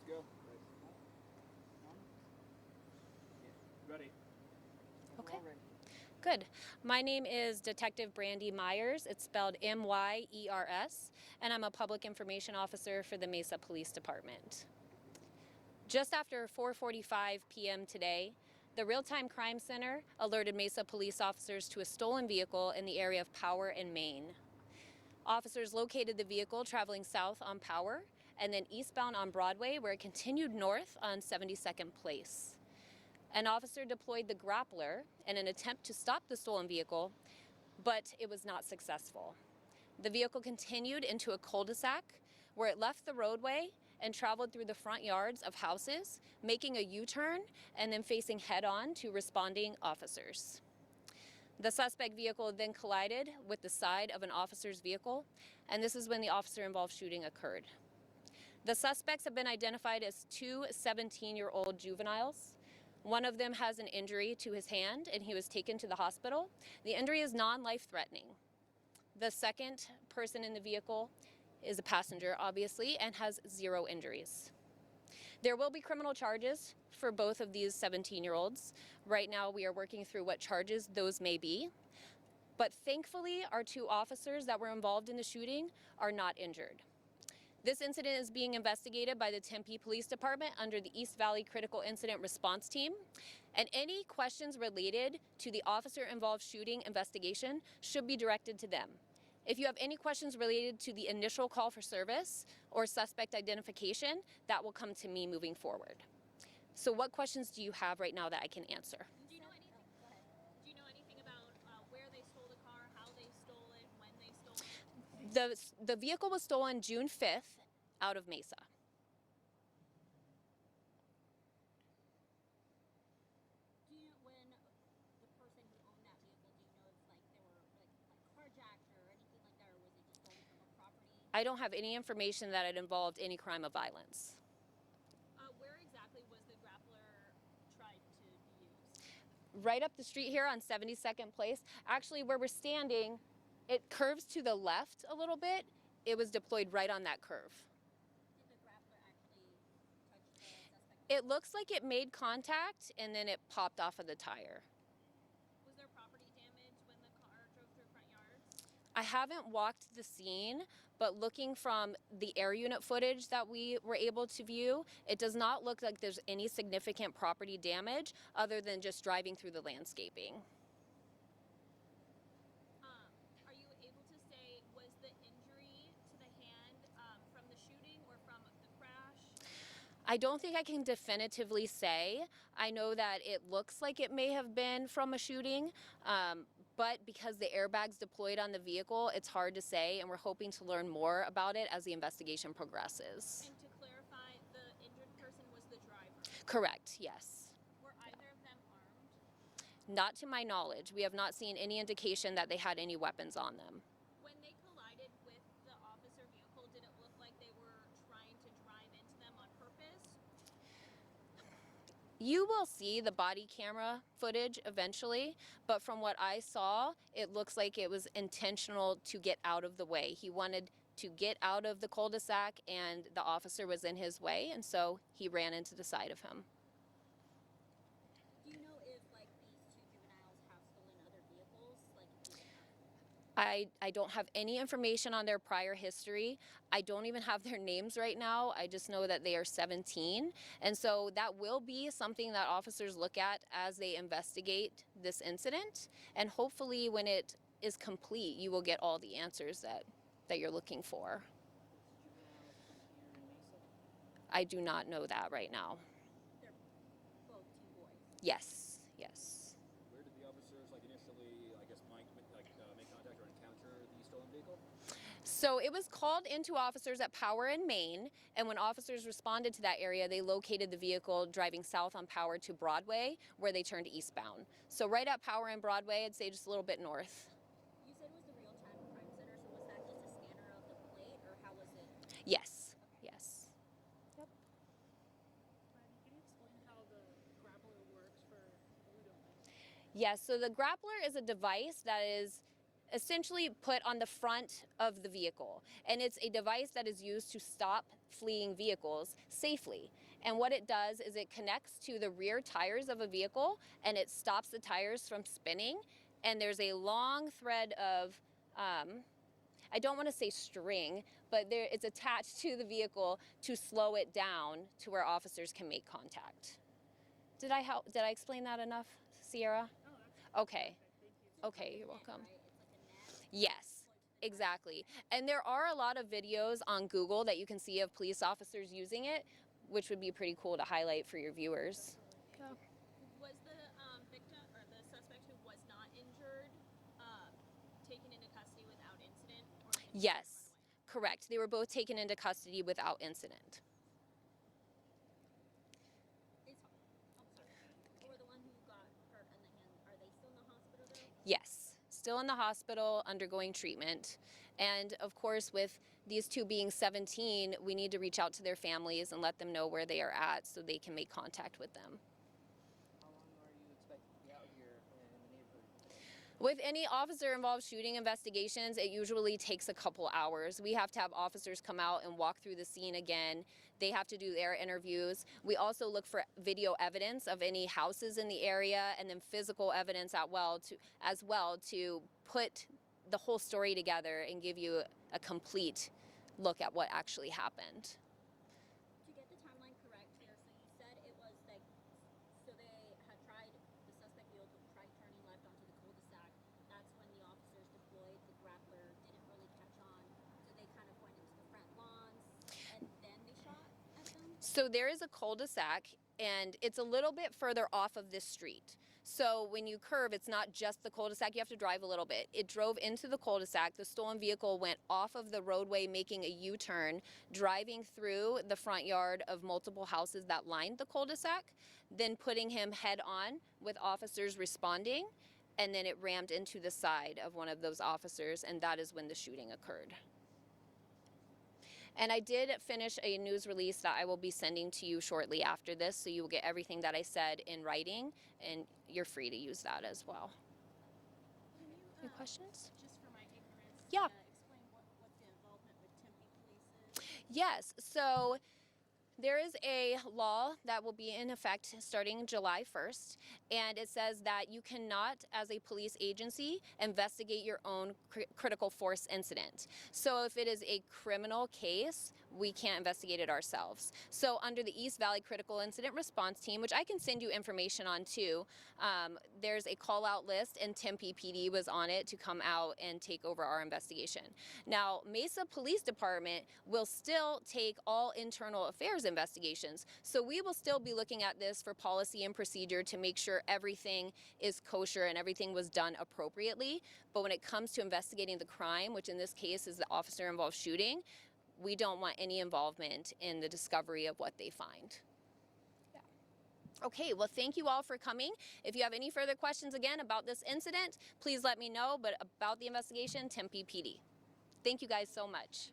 go. Ready. Okay. Good. My name is Detective Brandy Myers. It's spelled Myers, and I'm a public information officer for the Mesa Police Department. Just after 4:45 p.m. today, the Real-Time Crime Center alerted Mesa police officers to a stolen vehicle in the area of Power and Main. Officers located the vehicle traveling south on Power and then eastbound on Broadway, where it continued north on 72nd Place. An officer deployed the grappler in an attempt to stop the stolen vehicle, but it was not successful. The vehicle continued into a cul-de-sac where it left the roadway and traveled through the front yards of houses, making a U-turn and then facing head-on to responding officers. The suspect vehicle then collided with the side of an officer's vehicle, and this is when the officer-involved shooting occurred. The suspects have been identified as two 17-year-old juveniles. One of them has an injury to his hand, and he was taken to the hospital. The injury is non-life-threatening. The second person in the vehicle is a passenger, obviously, and has 0 injuries. There will be criminal charges for both of these 17-year-olds. Right now, we are working through what charges those may be. But thankfully, our 2 officers that were involved in the shooting are not injured. This incident is being investigated by the Tempe Police Department under the East Valley Critical Incident Response Team. And any questions related to the officer-involved shooting investigation should be directed to them. If you have any questions related to the initial call for service or suspect identification, that will come to me moving forward. So what questions do you have right now that I can answer? Do you know anything? Do you know anything about where they stole the car, how they stole it, when they stole it? The vehicle was stolen June 5th out of Mesa. Do you know when the person who owned that vehicle, do you know if like they were like carjacked or anything like that, or was it just stolen from a property? I don't have any information that it involved any crime of violence. Where exactly was the grappler tried to be used? Right up the street here on 72nd Place. Actually, where we're standing, it curves to the left a little bit. It was deployed right on that curve. Did the grappler actually touch the suspect? It looks like it made contact and then it popped off of the tire. Was there property damage when the car drove through front yards? I haven't walked the scene, but looking from the air unit footage that we were able to view, it does not look like there's any significant property damage other than just driving through the landscaping. Are you able to say, was the injury to the hand from the shooting or from the crash? I don't think I can definitively say. I know that it looks like it may have been from a shooting, but because the airbags deployed on the vehicle, it's hard to say, and we're hoping to learn more about it as the investigation progresses. And to clarify, the injured person was the driver. Correct, yes. Were either of them armed? Not to my knowledge. We have not seen any indication that they had any weapons on them. When they collided with the officer vehicle, did it look like they were trying to drive into them on purpose? You will see the body camera footage eventually, but from what I saw, it looks like it was intentional to get out of the way. He wanted to get out of the cul-de-sac and the officer was in his way, and so he ran into the side of him. Do you know if like these 2 juveniles have stolen other vehicles? Like if they have... I don't have any information on their prior history. I don't even have their names right now. I just know that they are 17. And so that will be something that officers look at as they investigate this incident. And hopefully when it is complete, you will get all the answers that you're looking for. I do not know that right now. They're both 2 boys. Yes, yes. Where did the officers initially, I guess, make contact or encounter the stolen vehicle? So it was called into officers at Power and Main, and when officers responded to that area, they located the vehicle driving south on Power to Broadway, where they turned eastbound. So right at Power and Broadway, I'd say just a little bit north. You said it was the Real-Time Crime Center, so was that just a scanner of the plate, or how was it? Yes, yes. Yep. Can you explain how the grappler works for people who don't know? Yes, so the grappler is a device that is essentially put on the front of the vehicle. And it's a device that is used to stop fleeing vehicles safely. And what it does is it connects to the rear tires of a vehicle and it stops the tires from spinning. And there's a long thread of, I don't want to say string, but it's attached to the vehicle to slow it down to where officers can make contact. Did I explain that enough, Sierra? Oh, that's Okay. perfect. Thank you. Okay, you're welcome. Right? It's like a net. Yes, exactly. And there are a lot of videos on Google that you can see of police officers using it, which would be pretty cool to highlight for your viewers. Was the victim or the suspect who was not injured taken into custody without incident? Or did he just run Yes, away? correct. They were both taken into custody without incident. Or the one who got hurt in the hand, are they still in the hospital though? Yes, still in the hospital undergoing treatment. And of course, with these two being 17, we need to reach out to their families and let them know where they are at so they can make contact with them. How long are you expected to be out here in the neighborhood? With any officer involved shooting investigations, it usually takes a couple hours. We have to have officers come out and walk through the scene again. They have to do their interviews. We also look for video evidence of any houses in the area and then physical evidence as well to put the whole story together and give you a complete look at what actually happened. To get the timeline correct here, so you said it was like, so they had tried, the suspect vehicle tried turning left onto the cul-de-sac. That's when the officers deployed, the grappler didn't really catch on. So they kind of went into the front lawns and then they shot at them? So there is a cul-de-sac and it's a little bit further off of this street. So when you curve, it's not just the cul-de-sac, you have to drive a little bit. It drove into the cul-de-sac, the stolen vehicle went off of the roadway making a U-turn, driving through the front yard of multiple houses that lined the cul-de-sac, then putting him head on with officers responding, and then it rammed into the side of one of those officers, and that is when the shooting occurred. And I did finish a news release that I will be sending to you shortly after this, so you will get everything that I said in writing, and you're free to use that as well. Can you, Any questions? just for my ignorance, Yeah. explain what the involvement with Tempe Police is? Yes, so there is a law that will be in effect starting July 1st, and it says that you cannot, as a police agency, investigate your own critical force incident. So if it is a criminal case, we can't investigate it ourselves. So under the East Valley Critical Incident Response Team, which I can send you information on too, there's a call out list, and Tempe PD was on it to come out and take over our investigation. Now, Mesa Police Department will still take all internal affairs investigations. So we will still be looking at this for policy and procedure to make sure everything is kosher and everything was done appropriately. But when it comes to investigating the crime, which in this case is the officer involved shooting, we don't want any involvement in the discovery of what they find. Yeah. Okay, well, thank you all for coming. If you have any further questions again about this incident, please let me know. But about the investigation, Tempe PD. Thank you guys so much.